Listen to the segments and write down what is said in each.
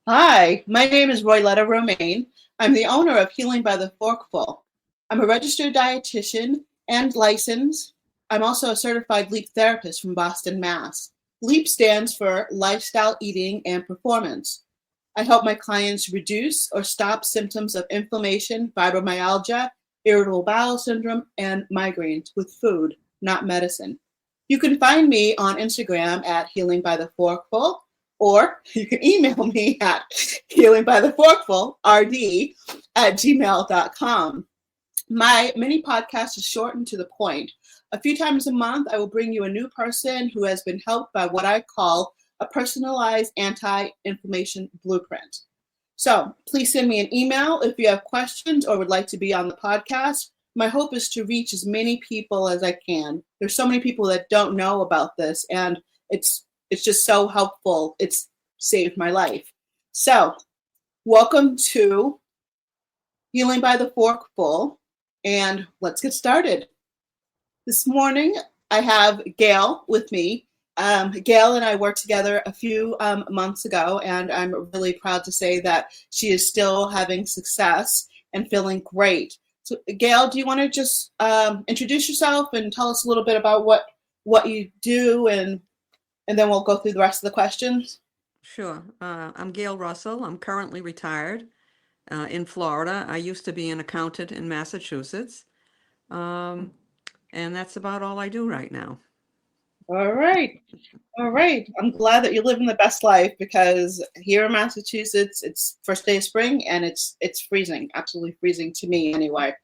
Hi, my name is Royletta Romaine. I'm the owner of Healing by the Forkful. I'm a registered dietitian and licensed. I'm also a certified LEAP therapist from Boston, Mass. LEAP stands for Lifestyle Eating and Performance. I help my clients reduce or stop symptoms of inflammation, fibromyalgia, irritable bowel syndrome, and migraines with food, not medicine. You can find me on Instagram at Healing by the Forkful, or you can email me at healingbytheforkfulrd@gmail.com. My mini podcast is short and to the point. A few times a month, I will bring you a new person who has been helped by what I call a personalized anti-inflammation blueprint. So please send me an email if you have questions or would like to be on the podcast. My hope is to reach as many people as I can. There's so many people that don't know about this, and it's just so helpful. It's saved my life. So welcome to Healing by the Forkful, and let's get started. This morning, I have Gail with me. Gail and I worked together a few months ago, and I'm really proud to say that she is still having success and feeling great. So, Gail, do you want to just introduce yourself and tell us a little bit about what you do, and then we'll go through the rest of the questions? Sure. I'm Gail Russell. I'm currently retired in Florida. I used to be an accountant in Massachusetts. Um, and that's about all I do right now. All right. All right. I'm glad that you're living the best life, because here in Massachusetts, it's first day of spring and it's freezing, absolutely freezing to me anyway.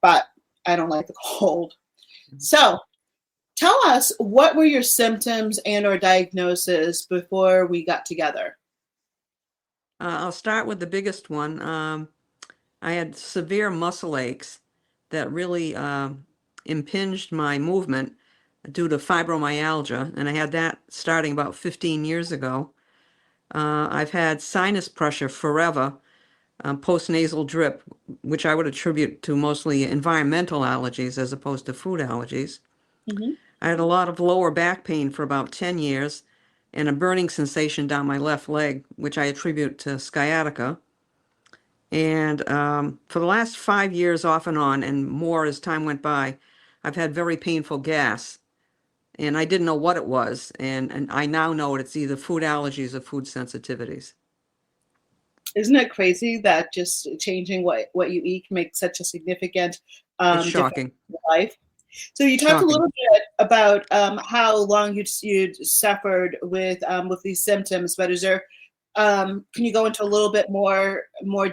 But I don't like the cold. So tell us, what were your symptoms and or diagnosis before we got together? I'll start with the biggest one. I had severe muscle aches that really impinged my movement due to fibromyalgia, and I had that starting about 15 years ago. I've had sinus pressure forever, post-nasal drip, which I would attribute to mostly environmental allergies as opposed to food allergies. Mm-hmm. I had a lot of lower back pain for about 10 years and a burning sensation down my left leg, which I attribute to sciatica. And for the last 5 years, off and on, and more as time went by, I've had very painful gas. And I didn't know what it was. And I now know it's either food allergies or food sensitivities. Isn't it crazy that just changing what you eat can make such a significant It's difference shocking. in your life? So you talked a Shocking. little bit about how long you'd suffered with these symptoms, but is there can you go into a little bit more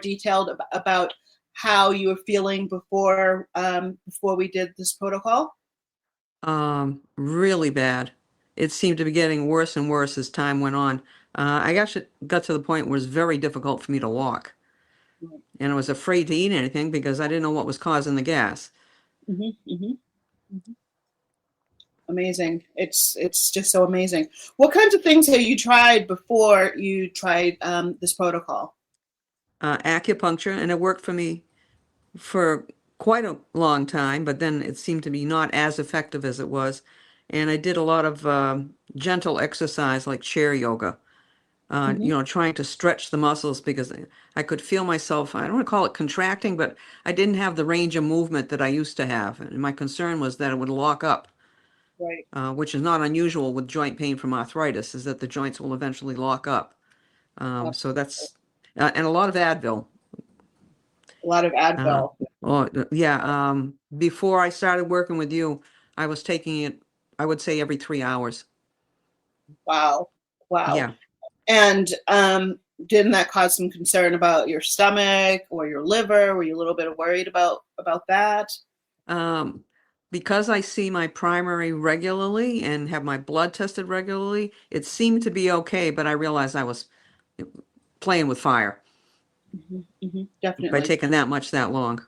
detailed about how you were feeling before we did this protocol? Really bad. It seemed to be getting worse and worse as time went on. I actually got to the point where it was very difficult for me to walk. And I was afraid to eat anything because I didn't know what was causing the gas. Hmm. Hmm. Amazing. It's just so amazing. What kinds of things have you tried before you tried this protocol? Acupuncture, and it worked for me for quite a long time, but then it seemed to be not as effective as it was. And I did a lot of gentle exercise like chair yoga, Hmm. trying to stretch the muscles because I could feel myself, I don't want to call it contracting, but I didn't have the range of movement that I used to have. And my concern was that it would lock up, Right. which is not unusual with joint pain from arthritis, is that the joints will eventually lock up. So that's, and a lot of Advil. A lot of Uh, Advil. oh, yeah. Before I started working with you, I was taking it, I would say every 3 hours. Wow. Wow. Yeah. And didn't that cause some concern about your stomach or your liver? Were you a little bit worried about that? Um, because I see my primary regularly and have my blood tested regularly, it seemed to be okay, but I realized I was playing with fire Hmm. Hmm. by Definitely. taking that much that long.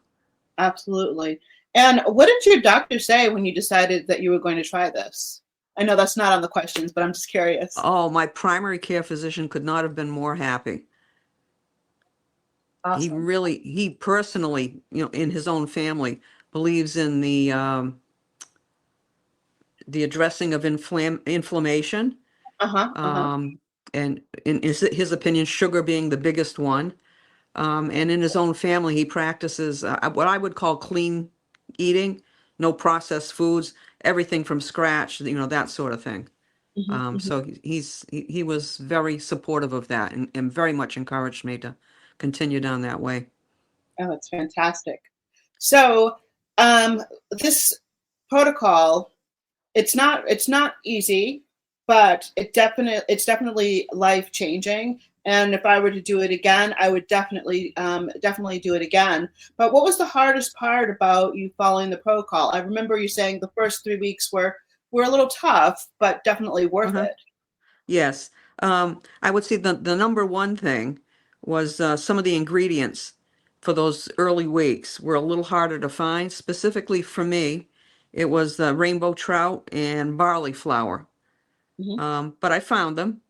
Absolutely. And what did your doctor say when you decided that you were going to try this? I know that's not on the questions, but I'm just curious. Oh, my primary care physician could not have been more happy. Awesome. He personally, in his own family, believes in the addressing of inflammation. Uh-huh. Uh-huh. and in his opinion, sugar being the biggest one. And in his own family, he practices what I would call clean eating, no processed foods, everything from scratch, that sort of thing. Hmm. So he was very supportive of that and very much encouraged me to continue down that way. Oh, that's fantastic. So, this protocol, it's not easy, but it's definitely life changing. And if I were to do it again, I would definitely do it again. But what was the hardest part about you following the protocol? I remember you saying the first 3 weeks were a little tough, but definitely worth Uh-huh. it. Yes. I would say the number one thing was some of the ingredients for those early weeks were a little harder to find. Specifically for me, it was rainbow trout and barley flour. Hmm. But I found them.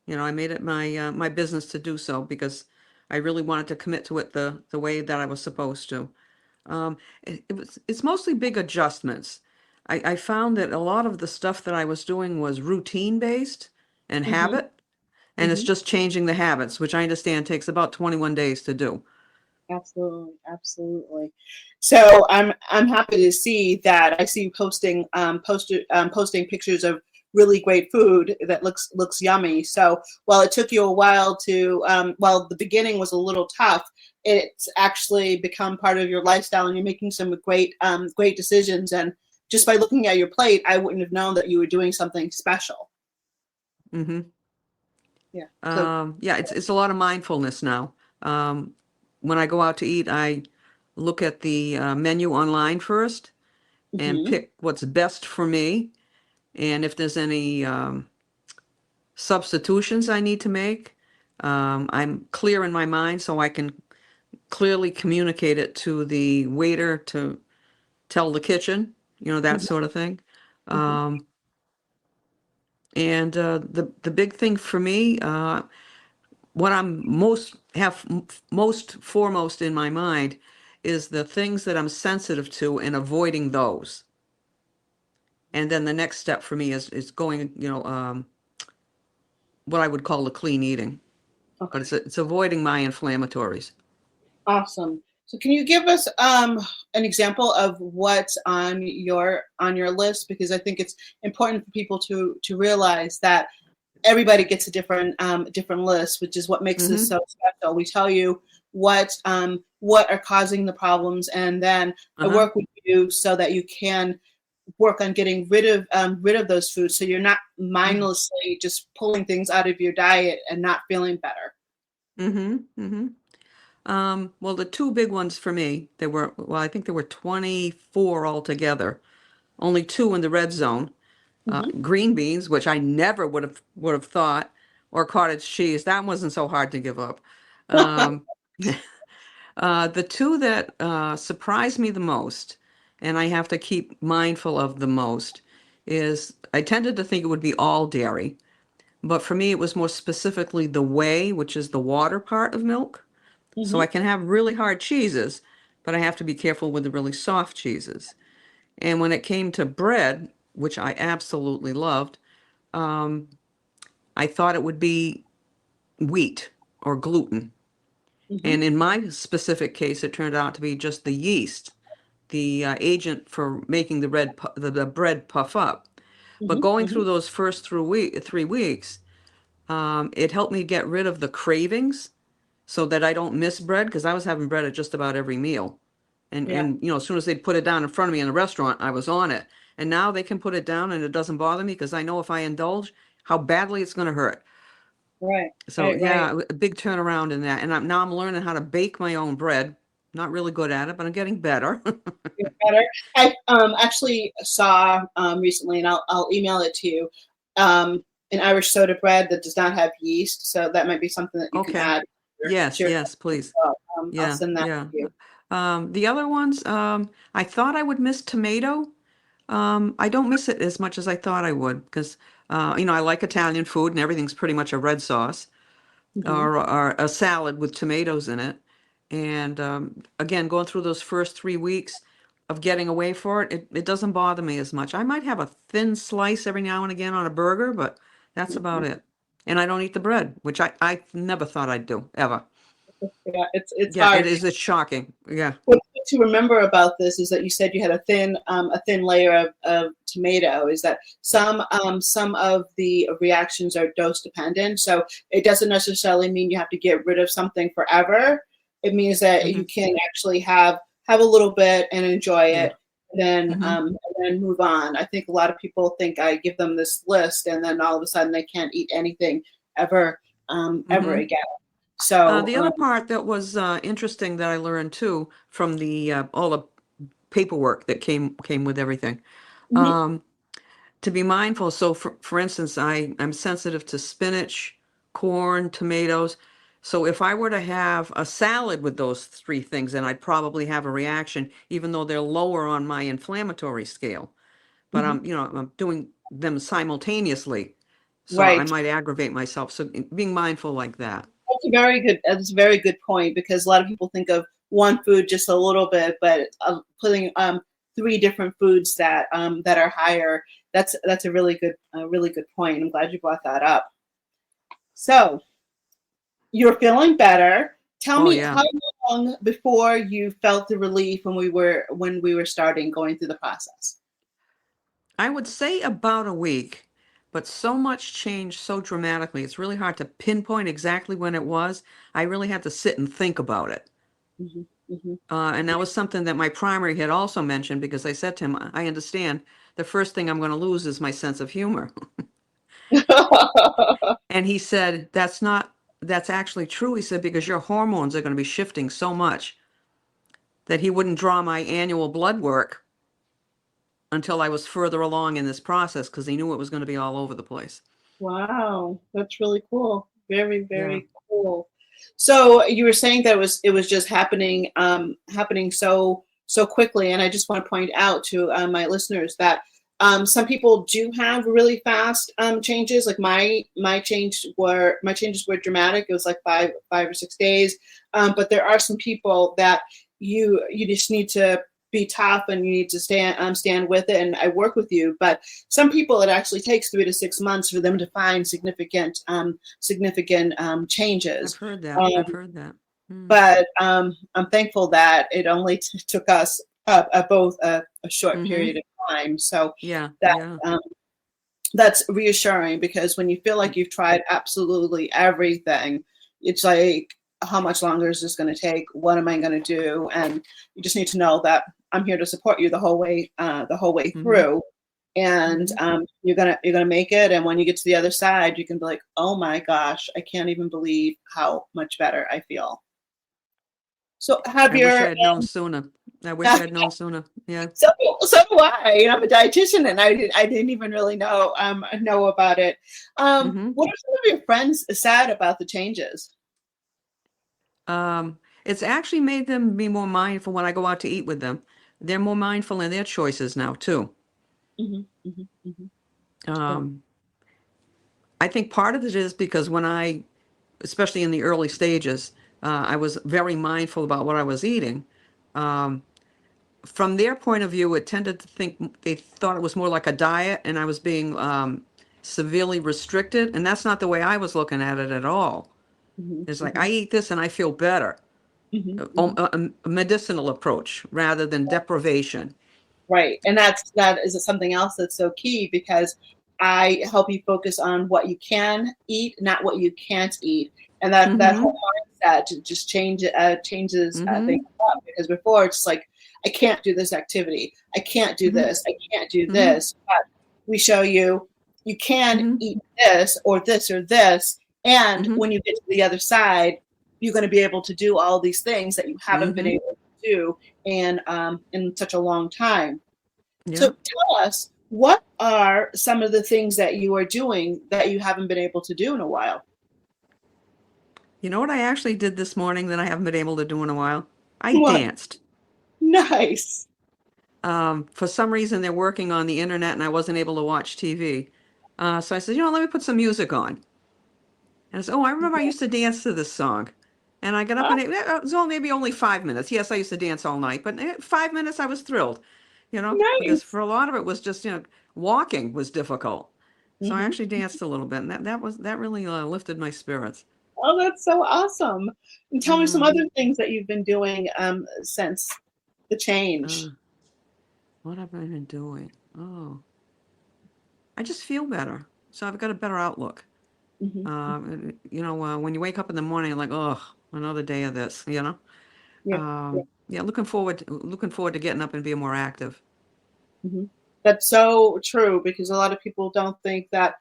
I made it my business to do so because I really wanted to commit to it the way that I was supposed to. It's mostly big adjustments. I found that a lot of the stuff that I was doing was routine based and Hmm. habit, and it's Hmm. just changing the habits, which I understand takes about 21 days to do. Absolutely, absolutely. So I'm happy to see that. I see you posting pictures of really great food that looks yummy. So while it took you a while while the beginning was a little tough, it's actually become part of your lifestyle, and you're making some great decisions. And just by looking at your plate, I wouldn't have known that you were doing something special. Hmm. Yeah. So. Yeah, it's a lot of mindfulness now. Um, when I go out to eat, I look at the menu online first and Hmm. pick what's best for me. And if there's any substitutions I need to make, I'm clear in my mind so I can clearly communicate it to the waiter to tell the kitchen, that Hmm. sort of thing. Hmm. Um, and the big thing for me, what I'm most foremost in my mind is the things that I'm sensitive to and avoiding those. And then the next step for me is going, what I would call the clean eating, but Okay. it's avoiding my inflammatories. Awesome. So can you give us an example of what's on your list? Because I think it's important for people to realize that everybody gets a different list, which is what makes this Mm-hmm. so special. We tell you what are causing the problems, and then I Uh-huh. work with you so that you can work on getting rid of those foods, so you're not Mm-hmm. mindlessly just pulling things out of your diet and not feeling better. Mm-hmm. Mm-hmm. Well, the two big ones for me, I think there were 24 altogether, only two in the red zone. Hmm. Green beans, which I never would have thought, or cottage cheese. That wasn't so hard to give up. Um, the two that surprised me the most, and I have to keep mindful of the most, is I tended to think it would be all dairy, but for me it was more specifically the whey, which is the water part of milk. So I Hmm. can have really hard cheeses, but I have to be careful with the really soft cheeses. And when it came to bread, which I absolutely loved, um, I thought it would be wheat or gluten. Hmm. And in my specific case, it turned out to be just the yeast, the agent for making the bread puff up. But Hmm. going Hmm. through those first 3 weeks, it helped me get rid of the cravings so that I don't miss bread because I was having bread at just about every meal. And Yeah. as soon as they'd put it down in front of me in the restaurant, I was on it. And now they can put it down and it doesn't bother me because I know if I indulge, how badly it's going to hurt. Right. So Right. Right. yeah, a big turnaround in that. And now I'm learning how to bake my own bread. Not really good at it, but I'm getting better. Feel better. I actually saw recently, and I'll email it to you. An Irish soda bread that does not have yeast, so that might be something that you can Okay. add to Yes, your yes, please. I'll Yeah, send that yeah. to you. The other ones, I thought I would miss tomato. I don't miss it as much as I thought I would because, I like Italian food and everything's pretty much a red sauce Hmm. or a salad with tomatoes in it. And again, going through those first 3 weeks of getting away for it doesn't bother me as much. I might have a thin slice every now and again on a burger, but that's about Hmm. it. and I don't eat the bread, which I never thought I'd do, ever. Yeah, it's Yeah, it hard. is. It's shocking. Yeah. What to remember about this is that you said you had a thin layer of tomato. Is that some of the reactions are dose dependent, so it doesn't necessarily mean you have to get rid of something forever. It means that Hmm. you can actually have a little bit and enjoy Yeah. it, Hmm. and then move on. I think a lot of people think I give them this list, and then all of a sudden they can't eat anything ever ever Hmm. again. So The other part that was interesting that I learned too from the all the paperwork that came with everything, mhm, um, to be mindful. So, for instance, I'm sensitive to spinach, corn, tomatoes. So if I were to have a salad with those three things, then I'd probably have a reaction, even though they're lower on my inflammatory scale. But mhm, I'm doing them simultaneously, so I right. might aggravate myself. So being mindful like that. That's a very good point because a lot of people think of one food just a little bit, but putting three different foods that are higher. That's a really good point. I'm glad you brought that up. So you're feeling better. Tell Oh me yeah. how long before you felt the relief when we were starting going through the process. I would say about a week, but so much changed so dramatically. It's really hard to pinpoint exactly when it was. I really had to sit and think about it. Hmm. Hmm. And that was something that my primary had also mentioned because I said to him, I understand the first thing I'm going to lose is my sense of humor. And he said, that's actually true. He said, because your hormones are going to be shifting so much that he wouldn't draw my annual blood work until I was further along in this process because he knew it was going to be all over the place. Wow, that's really cool. Very, Yeah. very cool. So you were saying that it was just happening so quickly, and I just want to point out to my listeners that some people do have really fast changes. Like my changes were dramatic. It was like 5 or 6 days. But there are some people that you just need to be tough and you need to stand with it. And I work with you, but some people it actually takes 3 to 6 months for them to find significant I've changes. heard that. Um, I've heard that. Mm. but I'm thankful that it only took us both a short Mm-hmm. period of time. So Yeah. that Yeah. um, that's reassuring because when you feel like you've tried absolutely everything, it's like, how much longer is this going to take? What am I going to do? And you just need to know that I'm here to support you the whole way Mm-hmm. through. And Mm-hmm. you're gonna make it. And when you get to the other side, you can be like, oh my gosh, I can't even believe how much better I feel. So have I wish I your had known sooner. I wish I had known sooner. Yeah. so so do I. I'm a dietitian, and I didn't even really know about it. Mm-hmm. What are some of your friends said about the changes? It's actually made them be more mindful when I go out to eat with them. They're more mindful in their choices now too. Hmm. Hmm. Hmm. Oh, Um, I think part of it is because especially in the early stages, I was very mindful about what I was eating. Um, from their point of view, it tended to think they thought it was more like a diet, and I was being severely restricted, and that's not the way I was looking at it at all. hmm. It's like Hmm. I eat this and I feel better. Hmm. Hmm. A medicinal approach rather than deprivation. Right, and that is something else that's so key because I help you focus on what you can eat, not what you can't eat, and that whole Mm-hmm. mindset just changes things Mm-hmm. up because before it's like I can't do this activity, I can't do Mm-hmm. this, I can't do Mm-hmm. this, but we show you you can Mm-hmm. eat this or this or this, and Mm-hmm. when you get to the other side, you're going to be able to do all these things that you haven't been Mm-hmm. able to do in such a long time. Yeah. So tell us, what are some of the things that you are doing that you haven't been able to do in a while? You know what I actually did this morning that I haven't been able to do in a while? I What? danced. Nice. For some reason, they're working on the internet and I wasn't able to watch TV. So I said, let me put some music on. And I said, oh, I remember I used to dance to this song. And I got up and it was maybe only 5 minutes. Yes, I used to dance all night, but 5 minutes I was thrilled, because Nice. for a lot of it was just, walking was difficult. So I actually danced a little bit, and that really lifted my spirits. Oh, that's so awesome. And tell me some Mm, other things that you've been doing since the change. uh, what have I been doing? Oh, I just feel better. So I've got a better outlook. Hmm. When you wake up in the morning, you're like, oh, another day of this, you know? Yeah. Yeah. Yeah, looking forward to getting up and being more active. Hmm. That's so true because a lot of people don't think that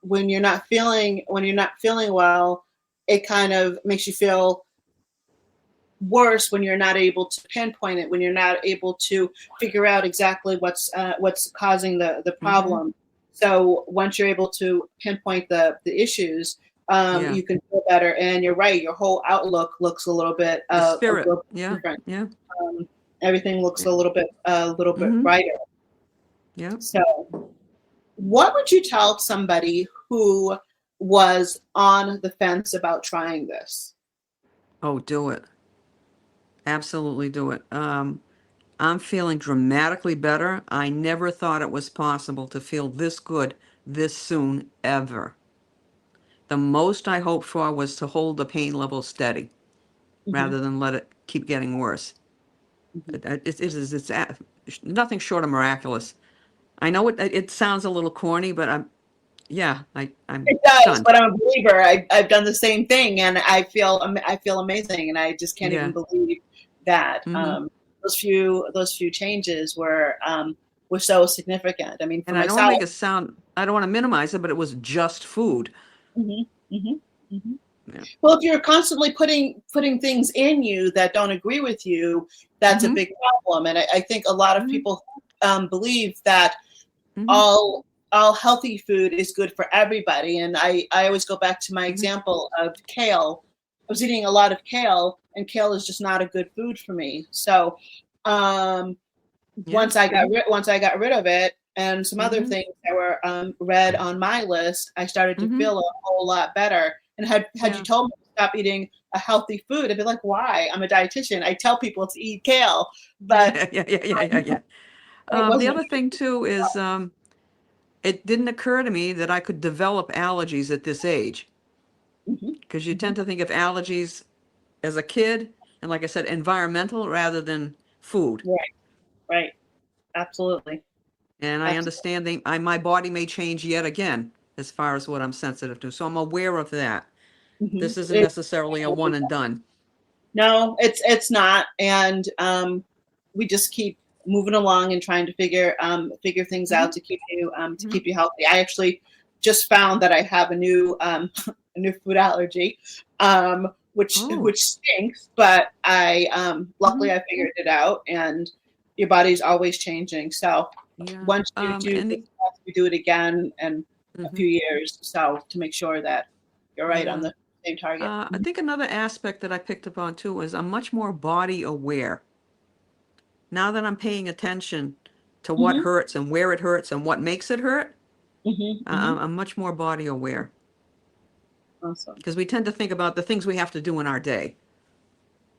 when you're not feeling well, it kind of makes you feel worse when you're not able to pinpoint it, when you're not able to figure out exactly what's causing the Hmm. problem. So once you're able to pinpoint the issues, Yeah, you can feel better. And you're right, your whole outlook looks your a spirit. little bit Yeah, different. yeah, Um, Everything looks yeah. a little bit Hmm. brighter. Yeah. So, what would you tell somebody who was on the fence about trying this? Oh, do it. Absolutely do it. I'm feeling dramatically better. I never thought it was possible to feel this good this soon, ever. The most I hoped for was to hold the pain level steady Hmm. rather than let it keep getting worse. Hmm. It's nothing short of miraculous. I know it sounds a little corny, but I'm It does, stunned. but I'm a believer. I've done the same thing, and I feel amazing, and I just can't even Yeah. believe that Hmm. those few changes were so significant. I mean, for And I don't want to myself. make it sound, I don't want to minimize it, but it was just food. Hmm. Hmm. Hmm. Yeah. Well, if you're constantly putting things in you that don't agree with you, that's a Hmm. big problem. And I think a lot of Hmm. people believe that Hmm. all all healthy food is good for everybody. And I always go back to my Hmm. example of kale. I was eating a lot of kale, and kale is just not a good food for me. So um, Yeah. once I got rid of it, and some other Hmm. things that were read on my list, I started to Hmm. feel a whole lot better. And had you Yeah. told me to stop eating a healthy food, I'd be like, why? I'm a dietitian. I tell people to eat kale, but Yeah. Yeah. Yeah. Yeah. Yeah. Yeah. it The wasn't. other thing too is it didn't occur to me that I could develop allergies at this age Hmm. because you Hmm. tend to think of allergies as a kid and, like I said, environmental rather than food. Right, right, absolutely, And I absolutely. understand my body may change yet again as far as what I'm sensitive to. So I'm aware of that. Hmm. This isn't necessarily a one and done. No, it's not, and we just keep moving along and trying to figure things out Hmm. to Hmm. keep you healthy. I actually just found that I have a new a new food allergy, Oh. which stinks, but I luckily Hmm. I figured it out, and your body's always changing. So Yeah. once you do And this, you do it again in a mhm. few years, so to make sure that you're right on Yeah. the same target. I think another aspect that I picked up on too is I'm much more body aware. Now that I'm paying attention to what Hmm. hurts and where it hurts and what makes it hurt, Hmm. Hmm. I'm much more body aware Awesome. because we tend to think about the things we have to do in our day.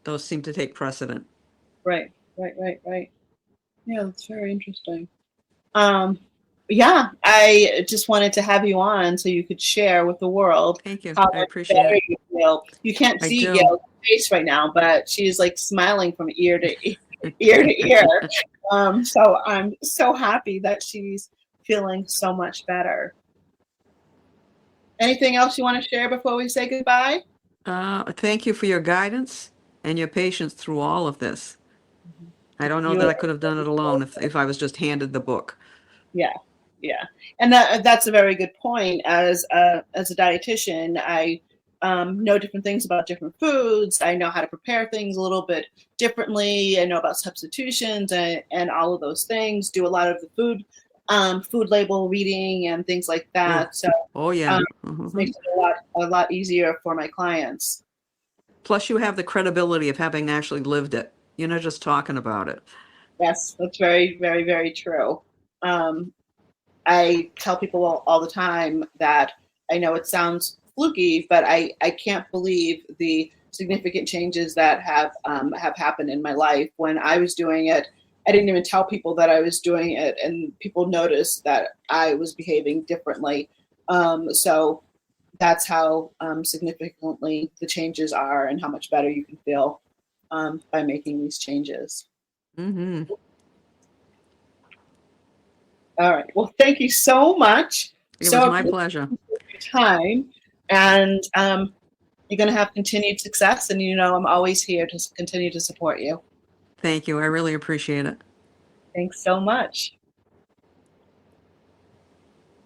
Those seem to take precedent. Right, right. Yeah, that's very interesting. Um, yeah, I just wanted to have you on so you could share with the world Thank you. how I much appreciate better it. you feel. You can't I see do. Gail's face right now, but she's like smiling from ear to ear to ear. So I'm so happy that she's feeling so much better. Anything else you want to share before we say goodbye? Thank you for your guidance and your patience through all of this. I don't know You that I could have done it alone if I was just handed the book. Yeah, yeah, and that's a very good point. As a dietitian, I know different things about different foods. I know how to prepare things a little bit differently. I know about substitutions and all of those things. Do a lot of the food label reading and things like Oh, that. So oh yeah. um, it Mhm. makes it a lot easier for my clients. Plus, you have the credibility of having actually lived it. You're not just talking about it. Yes, that's very true. Um, I tell people all the time that I know it sounds fluky, but I can't believe the significant changes that have happened in my life. When I was doing it, I didn't even tell people that I was doing it, and people noticed that I was behaving differently. So that's how significantly the changes are and how much better you can feel by making these changes. Mm-hmm. All right. Well, thank you so much. It was my pleasure. Your time, and you're going to have continued success. And I'm always here to continue to support you. Thank you. I really appreciate it. Thanks so much.